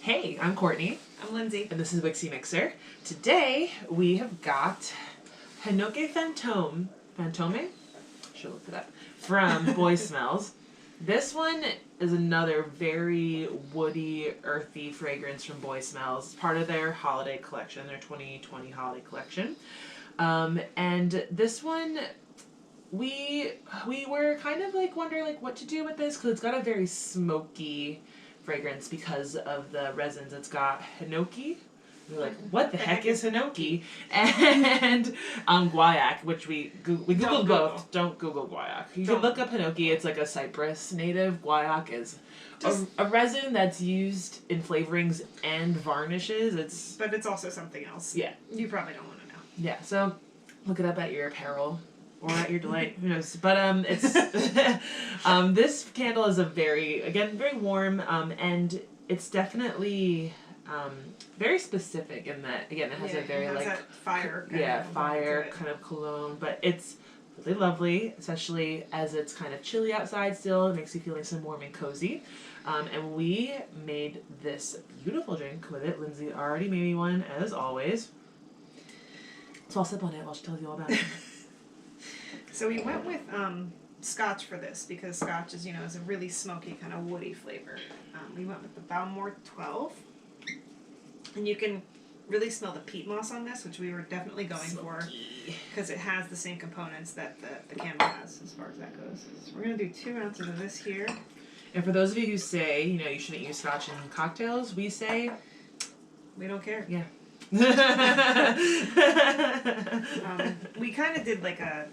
Hey, I'm Courtney. I'm Lindsay. And this is Wixie Mixer. Today we have got Hinoki Fantôme. Fantôme? Should look it up. From Boy Smells. This one is another very woody, earthy fragrance from Boy Smells. It's part of their holiday collection, their 2020 holiday collection. And this one, we were kind of like wondering like what to do with this because it's got a very smoky fragrance because of the resins. It's got Hinoki. We're like, what the heck is Hinoki? And guaiac, which we Googled both. Don't Google guaiac. You can look up Hinoki. It's like a Cyprus native. Guaiac is a resin that's used in flavorings and varnishes. But it's also something else. Yeah. You probably don't want to know. Yeah, so look it up at your peril. Or at your delight, who knows? But it's this candle is very warm, and it's definitely very specific in that it has a very that fire. Fire kind of cologne, but it's really lovely, especially as it's kind of chilly outside still. It makes you feel nice and warm and cozy. And we made this beautiful drink with it. Lindsay already made me one, as always. So I'll sip on it while she tells you all about it. So we went with Scotch for this because Scotch is, is a really smoky kind of woody flavor. We went with the Balmore 12. And you can really smell the peat moss on this, which we were definitely going for because it has the same components that the candle has as far as that goes. So we're going to do 2 ounces of this here. And for those of you who say, you shouldn't use Scotch in cocktails, we say... We don't care. Yeah. We kind of did like a...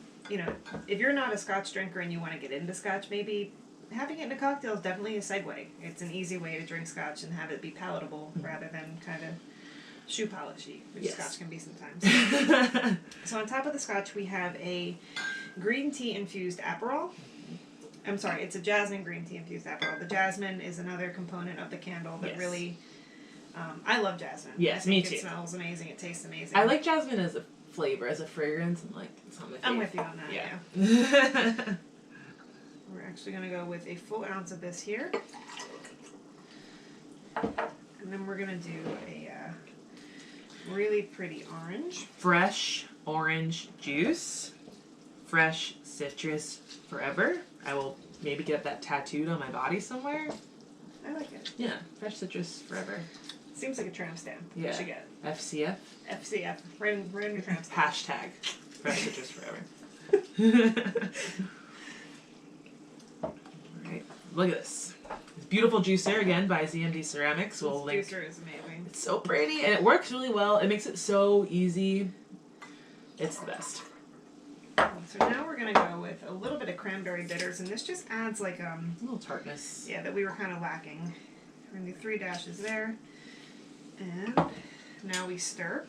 if you're not a Scotch drinker and you want to get into Scotch, maybe having it in a cocktail is definitely a segue. It's an easy way to drink Scotch and have it be palatable rather than kind of shoe polishy, which Scotch can be sometimes. So on top of the Scotch, we have a green tea infused Aperol. I'm sorry, it's a jasmine green tea infused Aperol. The jasmine is another component of the candle that really... I love jasmine. Yes, me too. It smells amazing. It tastes amazing. I like jasmine as a flavor, as a fragrance, and it's not my favorite. I'm with you on that, yeah. We're actually going to go with a full ounce of this here. And then we're going to do a really pretty orange. Fresh orange juice. Fresh citrus forever. I will maybe get that tattooed on my body somewhere. I like it. Yeah, fresh citrus forever. Seems like a tramp stamp. Yeah. You should get it. FCF? FCF. Right in your tramp stamp. Hashtag fresh citrus forever. Alright, look at this. This beautiful juicer, again, by ZMD Ceramics. This juicer is amazing. It's so pretty, and it works really well. It makes it so easy. It's the best. So now we're going to go with a little bit of cranberry bitters, and this just adds like a little tartness. Yeah, that we were kind of lacking. We're going to do 3 dashes there. And now we stir.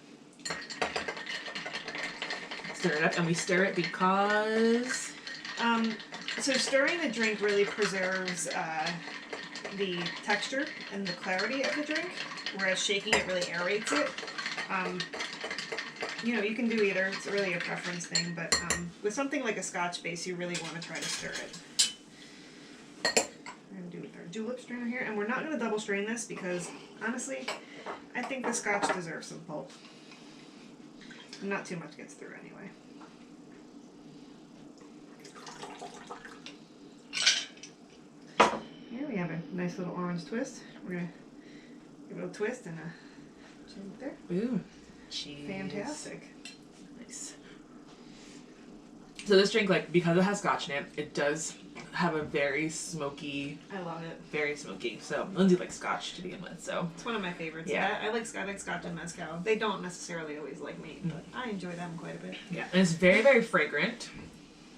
Stir it up, and we stir it because... So stirring the drink really preserves the texture and the clarity of the drink, whereas shaking it really aerates it. You can do either. It's really a preference thing, but with something like a Scotch base, you really want to try to stir it. We're going to do with our julep strainer here, and we're not going to double strain this because, honestly, I think the Scotch deserves some pulp. And not too much gets through anyway. Here we have a nice little orange twist. We're going to give it a twist and a chin there. Ooh. Cheese. Fantastic. Nice. So this drink, because it has Scotch in it, it does have a very smoky... I love it. Very smoky. So Lindsay likes Scotch to begin with, so... It's one of my favorites. Yeah. I like Scotch and Mezcal. They don't necessarily always like me, but I enjoy them quite a bit. Yeah, and it's very, very fragrant.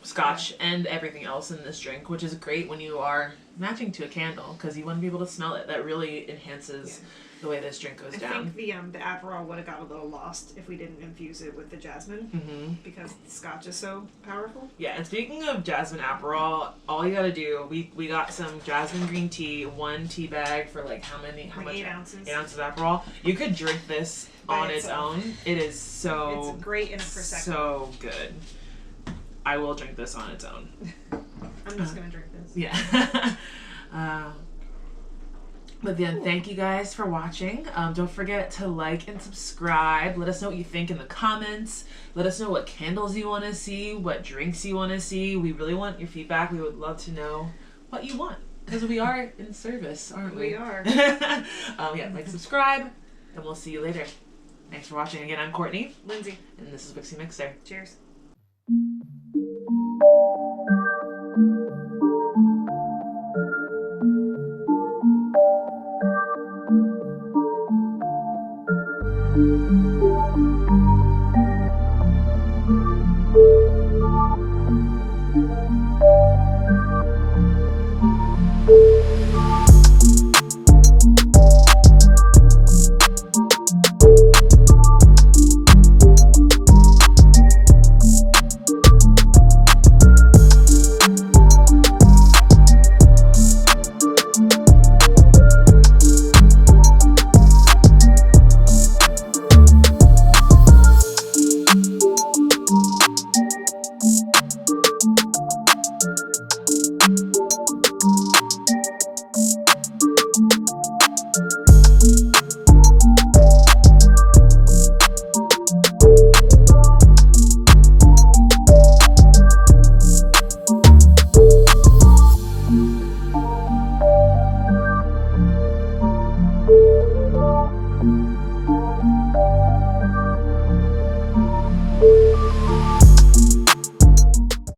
Scotch and everything else in this drink, which is great when you are matching to a candle, because you want to be able to smell it. That really enhances the way this drink goes down. I think the Aperol would have got a little lost if we didn't infuse it with the jasmine, because the Scotch is so powerful. Yeah, and speaking of jasmine Aperol, all you gotta do, we got some jasmine green tea, 1 tea bag for how much? 8 ounces. 8 ounces of Aperol. You could drink this on its own. It is so... It's great in a Prosecco. So good. I will drink this on its own. I'm just gonna drink this. Yeah. But then, thank you guys for watching. Don't forget to like and subscribe. Let us know what you think in the comments. Let us know what candles you want to see, what drinks you want to see. We really want your feedback. We would love to know what you want. Because we are in service, aren't we? We are. Yeah, like, subscribe, and we'll see you later. Thanks for watching. Again, I'm Courtney. Lindsay. And this is Wixie Mixer. Cheers.